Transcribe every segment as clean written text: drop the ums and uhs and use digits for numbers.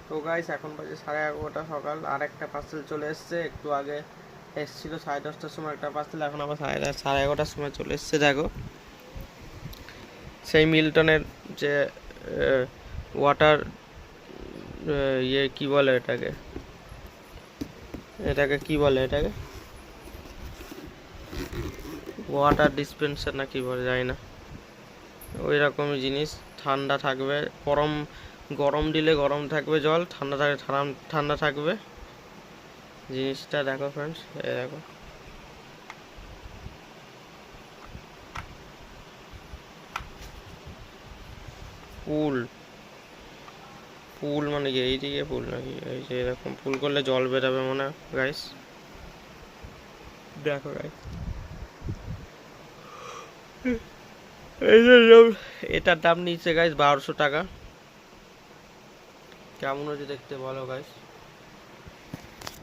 তো গাইস এখন বাজে 11:30 সকাল, আর একটা পার্সেল চলে এসছে। একটু আগে এসেছিল 10:30টার সময় একটা পার্সেল, এখন আবার 11:30টার সময় চলে এসছে। দেখো সেই মিল্টনের যে ওয়াটার ইয়ে কি বলে এটাকে, কি বলে এটাকে, ওয়াটার ডিসপেন্সার না কি বলে জানি না, ওই রকমই জিনিস। ঠান্ডা থাকবে, গরম দিলে গরম থাকবে জল, ঠান্ডা থাকলে ঠান্ডা থাকবে। জিনিসটা দেখো ফ্রেন্ডস, এই দেখো পুল মানে কি এইদিকে পুল নাকি, এই যে এরকম পুল করলে জল বেরোবে মনে হয় গাইস। দেখো গাইস, এই যে এটার দাম নিচ্ছে গাইস 1200 টাকা। কেমন হচ্ছে দেখতে বলো গাইস।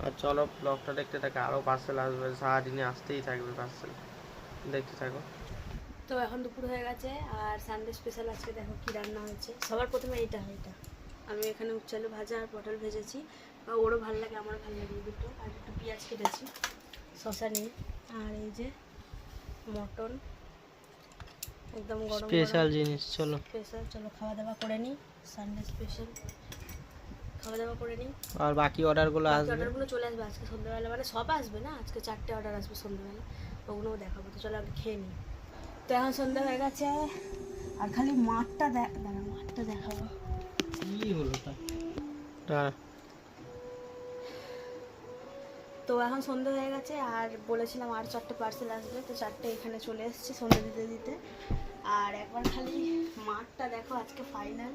আর চলো ব্লগটা দেখতে থাকে, আরও পার্সেল আসবে, সারাদিনে আসতেই থাকবে পার্সেল, দেখতে থাকো। তো এখন দুপুর হয়ে গেছে, আর সানডে স্পেশাল আজকে দেখো কি রান্না হয়েছে। সবার প্রথমে এটা আমি এখানে উচ্চালু ভাজা আর পটল ভেজেছি, ওরও ভালো লাগে, আমার ভালো লাগে দুটো। আর একটু পেঁয়াজ কেটেছি শসা নিয়ে। আর এই যে মটন, একদম গরম স্পেশাল জিনিস। চলো চলো খাওয়া দাওয়া করে নিই, সানডে স্পেশাল খাওয়া দাওয়া করে নিই। আর বাকি অর্ডারগুলো আসবে, অর্ডারগুলো চলে আসবে আজকে সন্ধ্যাবেলা, মানে সব আসবে না, আজকে 4টে অর্ডার আসবে সন্ধ্যাবেলা, ওগুলোও দেখাবো। তো চলো আগে খেয়ে নিই। তো এখন সন্ধ্যা হয়ে গেছে, আর খালি মাঠটা মাঠটা দেখাবো। কি হলো তো এখন সন্ধ্যা হয়ে গেছে, আর বলেছিলাম আর 4টে পার্সেল আসবে, তো 4টে এখানে চলে এসেছে সন্ধ্যা দিতে দিতে। আর একবার খালি মাঠটা দেখো, আজকে ফাইনাল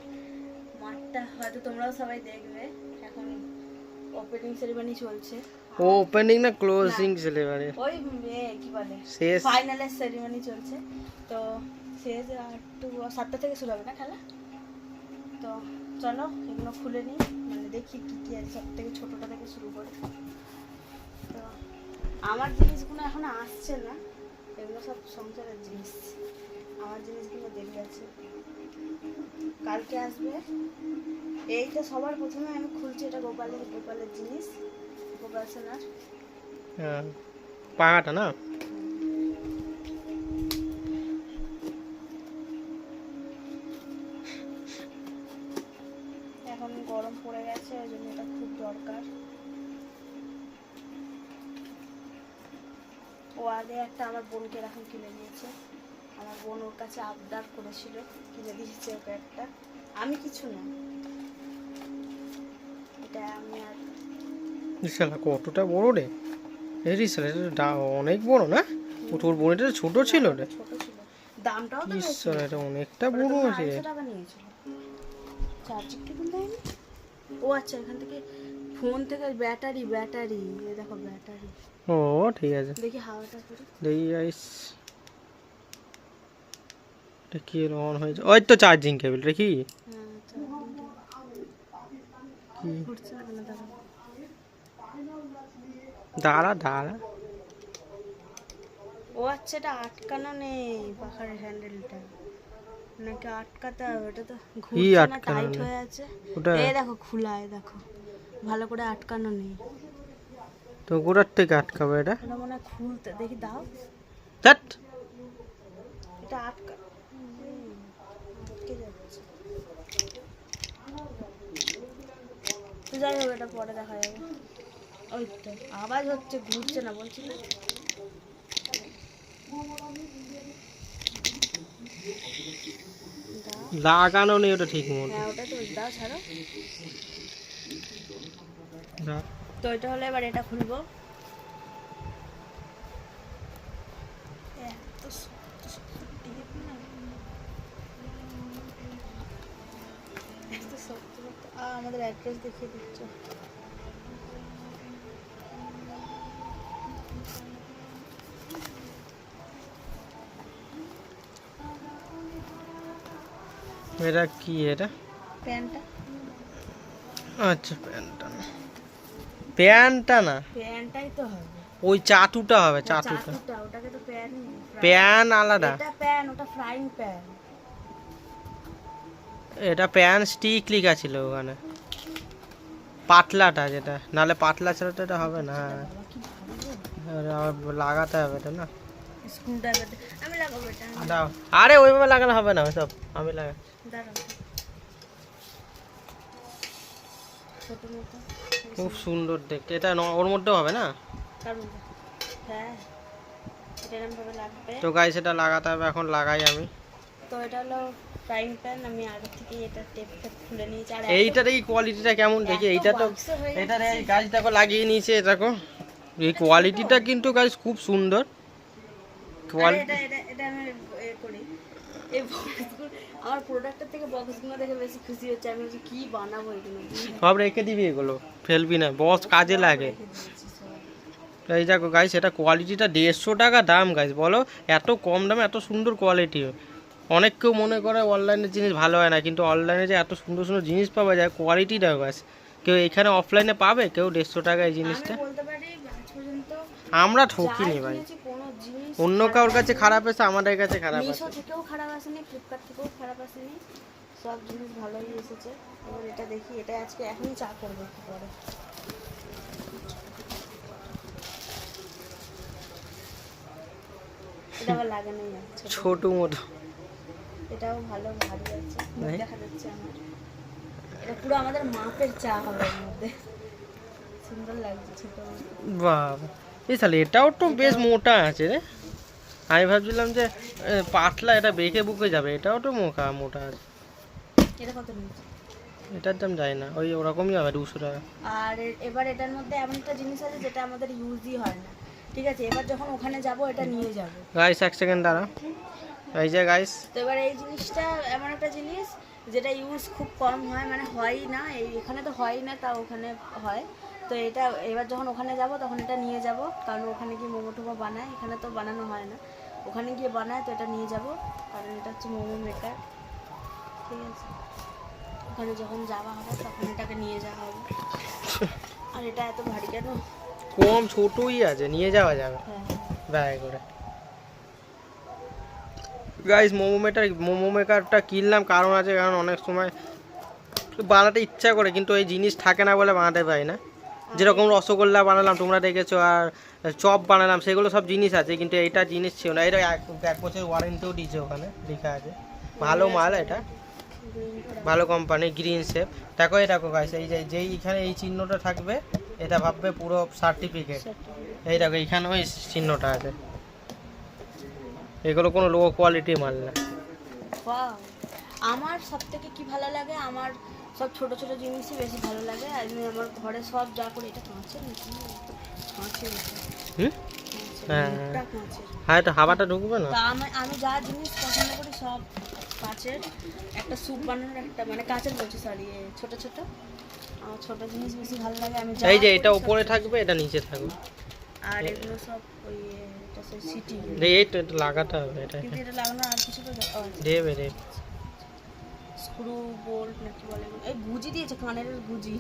মাঠটা হয়তো তোমরাও সবাই দেখবে। এখন ওপেনিং সেরিমনি চলছে। ও ওপেনিং না ক্লোজিং সেরিমনি, ওই কি বলে শেষ ফাইনালের সেরিমনি চলছে। তো শেষ আর একটু 7টা থেকে শুরু হবে না খেলা। তো চলো এগুলো খুলে নিই, মানে দেখি কী কী আছে, সব থেকে ছোটোটা থেকে শুরু করে। তো আমার জিনিসগুলো এখন আসছে না, এগুলো সব সংসারের জিনিস, আমার জিনিসগুলো দেরি আছে, কালকে আসবে। এইটা সবার প্রথমে আমি খুলছি, এটা গোপালের জিনিস, গোপাল সোনার পাহাটা না। এখন গরম পড়ে গেছে, ওই জন্য এটা খুব দরকার। ও আগে একটা আমার বোনকে এরকম কিনে দিয়েছে, আমার বোন ওর কাছে আবদার করেছিল, কিনে দিয়েছে ওকে একটা। আমি কিছু না, এটা আমি আর শালা কতটা বড় রে, এই শালা এটা অনেক বড় না। ও তোর বোন এটা ছোট ছিল রে, ছোট ছিল, দামটাও তো বেশি, এটা অনেকটা বড় আছে। 250 টাকা নিয়েছিল। চার্জিং কেবল দেয়নি। ও আচ্ছা, এখান থেকে ফোন থেকে ব্যাটারি, এই দেখো ব্যাটারি। ও ঠিক আছে, দেখি হাওয়াটা করে দেখি গাইস, এটা কি অন হয়েছে, ওই তো চার্জিং কেবল রে। কি দাঁড়া দাঁড়া, ও আচ্ছা, এটা আটকানো নেই পাখার হ্যান্ডেলটা, নাকি আটকাতে হবে? এটা তো ঘুরছে না, টাইট হয়ে আছে। এই দেখো খোলা, এই দেখো ভালো করে আটকানো নেই তো গোড়ার থেকে আটকাবে এটা, এটা মনে হয় খুলতে, দেখি দাও। ধ্যাৎ, এটা আটকে যাচ্ছে। তো যাই হোক, এটা পরে দেখা যাবে। ওই তো আওয়াজ হচ্ছে, ঘুরছে না বলছি না। লাগানো নেই ওটা ঠিক মতো। হ্যাঁ ওটা তো দাও, ছাড়ো। তো এটা হলে এবার এটা খুলবো। আমাদের অ্যাড্রেস দেখিয়ে দিচ্ছ। এটা কি, এটা প্যান্টটা, আচ্ছা প্যান্টটা না, প্যান্টটাই তো হবে, ওই চাটুটা হবে, চাটুটা। ওটাকে তো প্যান, প্যান আলাদা, এটা প্যান, ওটা ফ্রাইং প্যান। এটা প্যান স্টিক লেখা ছিল ওখানে। পাতলাটা যেটা, নাহলে পাতলা ছাড়া তো এটা হবে না। বাবা কি ভালো আরে আবার লাগাতে হবে এটা না। স্ক্রু ড্রাইভার আমি লাগাবো এটা দাও, আরে ওইভাবে লাগানো হবে না, ওইসব আমি লাগা। দাঁড়াও ছোট মতো খুব সুন্দর দেখতে এটা, ওর মধ্যেও হবে না। কার মধ্যে? হ্যাঁ এটা এরকম ভাবে লাগবে। তো গাইস এটা লাগাতে হবে, এখন লাগাই আমি। তো এটা হলো ফ্রাইং প্যান, আমি আগে থেকে এটা টেপ খুলে নিয়েছি। আর এইটার এই কোয়ালিটিটা কেমন দেখি, এইটা তো এটার এই গাছ দেখো লাগিয়ে নিয়েছে, দেখো এই কোয়ালিটিটা কিন্তু গাইস খুব সুন্দর কোয়ালিটি। এটা আমি করি এই বক্সগুলো, আমার প্রোডাক্টের থেকে বক্সগুলো দেখে বেশি খুশি হচ্ছে। আমি বলছি কি বানাবো এগুলো, সব রেখে দিবি, এগুলো ফেলবি না, বস কাজে লাগে। এই দেখো গাইস এটা কোয়ালিটিটা 150 টাকা দাম গাইস, বলো এত কম দামে এত সুন্দর কোয়ালিটি। অনেক কেউ মনে করে অনলাইনের জিনিস ভালো হয় না, কিন্তু অনলাইনে যে এত সুন্দর সুন্দর জিনিস পাওয়া যায় কোয়ালিটিটা গাইস, কেউ এখানে অফলাইনে পাবে কেউ 150 টাকা এই জিনিসটা? আমি বলতে পারি আজ পর্যন্ত আমরা ঠকিনি ভাই, কোনো জিনিস অন্য কারোর কাছে খারাপ এসে আমাদের কাছে খারাপ মিশো আছে। থেকেও খারাপ আসেনি, ফ্লিপকার্ট থেকেও খারাপ আসেনি, সব জিনিস ভালোই এসেছে। এবার এটা দেখি, এটা আজকে এখনই চা করবো একটু পরে। এটা আবার লাগানোই যাচ্ছে ছোট মোটো, এটাও ভালো ভারী আছে, মুখ দেখা যাচ্ছে আমার। এটা পুরো আমাদের মাপের চা হবে এর মধ্যে, সুন্দর লাগছে ছোট। বাবা এই তাহলে এটাও তো বেশ মোটা আছে রে, আমি ভাবছিলাম যে পাতলা, এটা বেঁকে বুকে যাবে, এটাও তো মোটা আছে। এটা কত নিচ্ছে? এটার দাম যায় না, ওই ওরকমই হবে 200 টাকা। আর এবার এটার মধ্যে এমন একটা জিনিস আছে যেটা আমাদের ইউজই হয় না, ঠিক আছে? এবার যখন ওখানে যাব এটা নিয়ে যাব। গাইস 1 সেকেন্ড দাঁড়া, এই যে গাইস তো এবার এই জিনিসটা এমন একটা জিনিস যেটা ইউজ খুব কম হয়, মানে হয়ই না, এই এখানে তো হয়ই না, তা ওখানে হয়। তো এটা এবার যখন ওখানে যাব তখন এটা নিয়ে যাব, কারণ ওখানে গিয়ে মোমো টোমো বানায়, এখানে তো বানানো হয় না, ওখানে গিয়ে বানায়। তো এটা নিয়ে যাব, কারণ এটা হচ্ছে মোমো মেকার, ঠিক আছে? ওখানে যখন যাওয়া হবে তখন এটাকে নিয়ে যাওয়া হবে। আর এটা এত ভারী কেন? কম ছোটই আছে, নিয়ে যাওয়া যাবে হ্যাঁ ব্যাগ করে। গাইস মোমো মেকারটা কিনলাম কারণ আছে, কারণ অনেক সময় বানাতে ইচ্ছা করে কিন্তু এই জিনিস থাকে না বলে বানাতে পারি না। যেরকম রসগোল্লা বানালাম তোমরা দেখেছো, আর চপ বানালাম, সেগুলো সব জিনিস আছে, কিন্তু এইটা জিনিস ছিল না। এটা 1 বছর ওয়ারেন্টিও দিয়েছে, ওখানে লেখা আছে, ভালো মাল, এটা ভালো কোম্পানি, গ্রিন শেপ। দেখো এই দেখো গাইস, এই যে যেই এখানে এই চিহ্নটা থাকবে এটা ভাববে পুরো সার্টিফিকেট। এই দেখো এখানে ওই চিহ্নটা আছে, এগুলো কোনো লো কোয়ালিটি মাল না। ওয়াও, আমার সব থেকে কি ভালো লাগে, আমার সব ছোট ছোট জিনিসই বেশি ভালো লাগে। আমি আমার ঘরে সব যা করি, এটা কাঁচের নাকি? কাঁচের, হুম, হ্যাঁ এটা কাঁচের। হ্যাঁ, এটা হাওয়াটা ঢুকবে না। তা আমি যা জিনিস পছন্দ করি সব কাঁচের। একটা স্যুপ বানানোর একটা, মানে কাঁচের বলছি, সরি, ছোট ছোট, আমার ছোট জিনিস বেশি ভালো লাগে। আমি যা এই যে করি এটা সব উপরে ছোট। থাকবে, এটা নিচে থাকবে, আর এগুলো সব ওই এটা সব সিটি, এইটা এটা লাগাতে হবে, এটা কিন্তু এটা লাগানো আর কিছু তো দেবে রে। স্ক্রু বোল্ট নাকি বলে, এই গুজি দিয়েছে, কানের গুজি।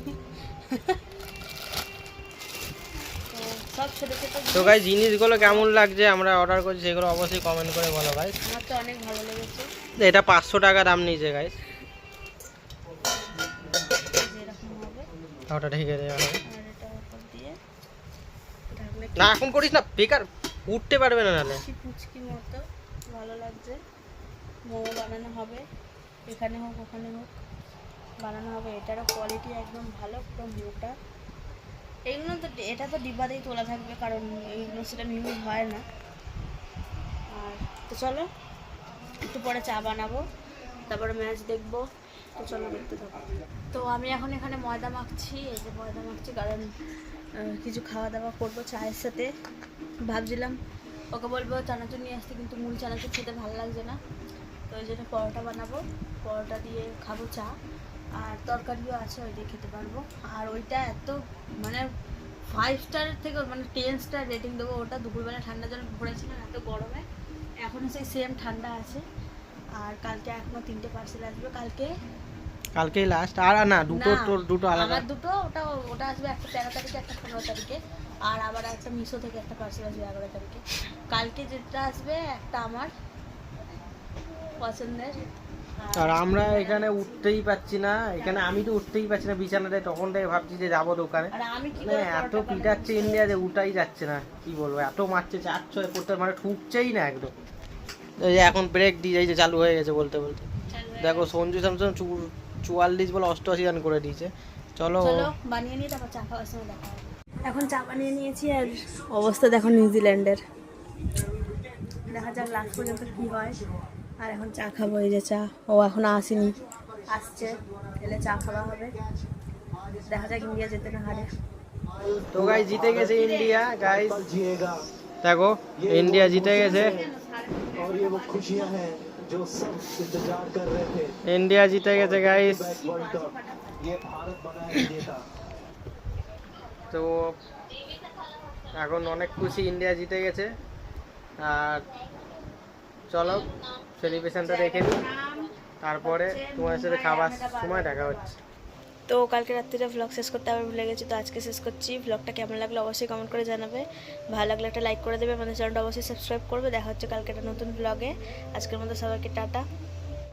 তো সব ছোট ছোট তো গাই জিনিসগুলো কেমন লাগছে আমরা অর্ডার করছি সেগুলো অবশ্যই কমেন্ট করে বলো গাইস। আমার তো অনেক ভালো লেগেছে। এটা 500 টাকা দাম নিয়েছে গাইস, যেরকম হবে। ওটা ঠিক আছে। আর এটা উপর দিয়ে ঢাকলে না এখন করিস না, বেকার উঠতে পারবে না নালে। পুচকি মতো ভালো লাগছে। মোমো বানানো হবে, এখানে হোক ওখানে হোক বানানো হবে। এটারও কোয়ালিটি একদম ভালো, পুরো মোটা। এইগুলো তো, এটা তো ডিব্বাতেই তোলা থাকবে, কারণ এইগুলো সেটা ইউজ হয় না। আর তো চলো একটু পরে চা বানাবো, তারপরে ম্যাচ দেখবো। তো চলো দেখতে থাকো। তো আমি এখন এখানে ময়দা মাখছি, এই যে ময়দা মাখছি, কারণ কিছু খাওয়া দাওয়া করবো চায়ের সাথে। ভাবছিলাম ওকে বলবো চানাচুর নিয়ে আসতে, কিন্তু মুড়ি চানাচুর খেতে ভালো লাগছে না, তো ওই জন্য পরোটা বানাবো, পরোটা দিয়ে খাবো চা। আর তরকারিও আছে, ওই দিয়ে খেতে পারবো। আর ওইটা এত, মানে 5 স্টারের থেকে মানে 10 স্টার রেটিং দেবো। ওটা দুপুরবেলা ঠান্ডা জল ভরেছিলাম এত গরমে, এখনও সেই সেম ঠান্ডা আছে। আর কালকে এখনও 3টে পার্সেল আসবে, কালকেই লাস্ট। আর না দুটো, তোর দুটো আলাদা। আমার দুটো, ওটা আসবে, একটা 13 তারিখে, একটা 15 তারিখে। আর আবার একটা মিশো থেকে একটা পার্সেল আসবে 11 তারিখে। কালকে যেটা আসবে একটা আমার পছন্দের, আর আমরা এখানে উঠতেই পাচ্ছি না, এখানে আমি তো উঠতেই পাচ্ছি না বিছানাতে, তখন থেকে ভাবছি যে যাবো দোকানে। আর আমি কি মানে এত পিটাচ্ছে ইন্ডিয়া যে উঠাই যাচ্ছে না, কি বলবো, এত মারছে, 4-6 করতে মানে ঠুকছেই না একদম। এই যে এখন ব্রেক দিয়ে এই যে চালু হয়ে গেছে বলতে বলতে। দেখো সঞ্জু স্যামসং 44 বলে 88 রান করে দিয়েছে। চলো চলো বানিয়ে নিই, তারপর চা খাওয়ার সময় দেখা হবে। এখন চা বানিয়ে নিয়েছি আর অবস্থা দেখো নিউজিল্যান্ডের। দেখা যাক লাস্ট পর্যন্ত কি হয়। আর এখন চা খাবো, এই যে চা, ও এখন আসেনি, আসছে, এলে চা খাওয়া হবে। দেখা যাক ইন্ডিয়া যেতে না হারে। তো গাইস জিতে গেছে ইন্ডিয়া, গাইস দেখো ইন্ডিয়া জিতে গেছে, और ये वो खुशियां हैं जो सब इंतजार कर रहे थे। ইন্ডিয়া জিতে গেছে গাইস। वर्ल्ड कप ये भारत बना है विजेता। তো এখন অনেক খুশি, ইন্ডিয়া জিতে গেছে। আর চলো সেলিব্রেশনটা দেখে নিই, তারপরে তোমাদের সাথে খাবার সময় দেখা হচ্ছে। তো কালকে রাত্রিরে ভ্লগ শেষ করতে আবার ভুলে গেছি, তো আজকে শেষ করছি। ভ্লগটা কেমন লাগলো অবশ্যই কমেন্ট করে জানাবে, ভালো লাগলে একটা লাইক করে দেবে, আমাদের চ্যানেলটা অবশ্যই সাবস্ক্রাইব করবে। দেখা হচ্ছে কালকে একটা নতুন ভ্লগে। আজকের মতো সবাইকে টাটা।